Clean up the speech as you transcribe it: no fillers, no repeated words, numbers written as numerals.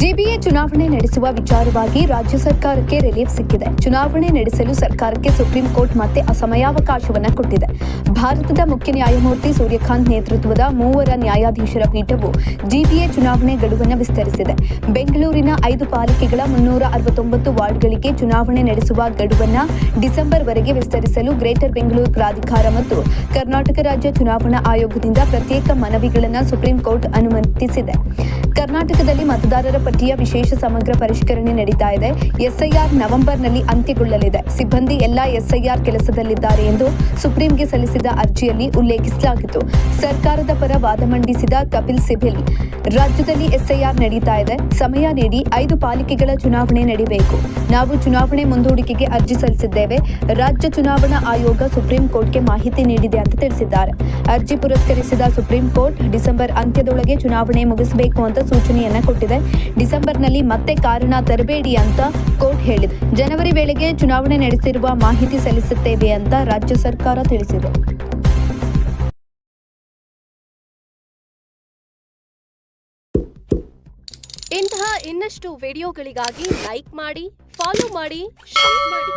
GBA ಚುನಾವಣೆ ನಡೆಸುವ ವಿಚಾರವಾಗಿ ರಾಜ್ಯ ಸರ್ಕಾರಕ್ಕೆ ರಿಲೀಫ್ ಸಿಕ್ಕಿದೆ. ಚುನಾವಣೆ ನಡೆಸಲು ಸರ್ಕಾರಕ್ಕೆ ಸುಪ್ರೀಂ ಕೋರ್ಟ್ ಮತ್ತೆ ಸಮಯಾವಕಾಶವನ್ನು ಕೊಟ್ಟಿದೆ. ಭಾರತದ ಮುಖ್ಯ ನ್ಯಾಯಮೂರ್ತಿ ಸೂರ್ಯಕಾಂತ್ ನೇತೃತ್ವದ 3 ನ್ಯಾಯಾಧೀಶರ ಪೀಠವು ಜಿಬಿಎ ಚುನಾವಣೆ ಗಡುವನ್ನು ವಿಸ್ತರಿಸಿದೆ. ಬೆಂಗಳೂರಿನ 5 ಪಾಲಿಕೆಗಳ 369 ವಾರ್ಡ್ಗಳಿಗೆ ಚುನಾವಣೆ ನಡೆಸುವ ಗಡುವನ್ನು ಡಿಸೆಂಬರ್ವರೆಗೆ ವಿಸ್ತರಿಸಲು ಗ್ರೇಟರ್ ಬೆಂಗಳೂರು ಪ್ರಾಧಿಕಾರ ಮತ್ತು ಕರ್ನಾಟಕ ರಾಜ್ಯ ಚುನಾವಣಾ ಆಯೋಗದಿಂದ ಪ್ರತ್ಯೇಕ ಮನವಿಗಳನ್ನು ಸುಪ್ರೀಂ ಕೋರ್ಟ್ ಅನುಮತಿಸಿದೆ. ಕರ್ನಾಟಕದಲ್ಲಿ ಮತದಾರರ ಪಟ್ಟಿಯ ವಿಶೇಷ ಸಮಗ್ರ ಪರಿಷ್ಕರಣೆ ನಡೀತಾ ಇದೆ. ಎಸ್ಐಆರ್ ನವೆಂಬರ್ನಲ್ಲಿ ಅಂತ್ಯಗೊಳ್ಳಲಿದೆ. ಸಿಬ್ಬಂದಿ ಎಲ್ಲಾ ಎಸ್ಐಆರ್ ಕೆಲಸದಲ್ಲಿದ್ದಾರೆ ಎಂದು ಸುಪ್ರೀಂಗೆ ಸಲ್ಲಿಸಿದ ಅರ್ಜಿಯಲ್ಲಿ ಉಲ್ಲೇಖಿಸಲಾಗಿತ್ತು. ಸರ್ಕಾರದ ಪರ ವಾದ ಮಂಡಿಸಿದ ಕಪಿಲ್ ಸಿಬಲ್, ರಾಜ್ಯದಲ್ಲಿ ಎಸ್ಐಆರ್ ನಡೀತಾ ಇದೆ, ಸಮಯ ನೀಡಿ 5 ಪಾಲಿಕೆಗಳ ಚುನಾವಣೆ ನಡೆಯಬೇಕು. ನಾವು ಚುನಾವಣೆ ಮುಂದೂಡಿಕೆಗೆ ಅರ್ಜಿ ಸಲ್ಲಿಸಿದ್ದೇವೆ. ರಾಜ್ಯ ಚುನಾವಣಾ ಆಯೋಗ ಸುಪ್ರೀಂ ಕೋರ್ಟ್ಗೆ ಮಾಹಿತಿ ನೀಡಿದೆ ಅಂತ ತಿಳಿಸಿದ್ದಾರೆ. ಅರ್ಜಿ ಪುರಸ್ಕರಿಸಿದ ಸುಪ್ರೀಂ ಕೋರ್ಟ್ ಡಿಸೆಂಬರ್ ಅಂತ್ಯದೊಳಗೆ ಚುನಾವಣೆ ಮುಗಿಸಬೇಕು ಅಂತ ಸೂಚನೆಯನ್ನ ಕೊಟ್ಟಿದೆ. ಡಿಸೆಂಬರ್ನಲ್ಲಿ ಮತ್ತೆ ಕಾರಣ ತರಬೇಡಿ ಅಂತ ಕೋರ್ಟ್ ಹೇಳಿದೆ. ಜನವರಿ ವೇಳೆಗೆ ಚುನಾವಣೆ ನಡೆಸಿರುವ ಮಾಹಿತಿ ಸಲ್ಲಿಸುತ್ತೇವೆ ಅಂತ ರಾಜ್ಯ ಸರ್ಕಾರ ತಿಳಿಸಿದೆ. ಇಂತಹ ಇನ್ನಷ್ಟು ವಿಡಿಯೋಗಳಿಗಾಗಿ ಲೈಕ್ ಮಾಡಿ, ಫಾಲೋ ಮಾಡಿ, ಶೇರ್ ಮಾಡಿ.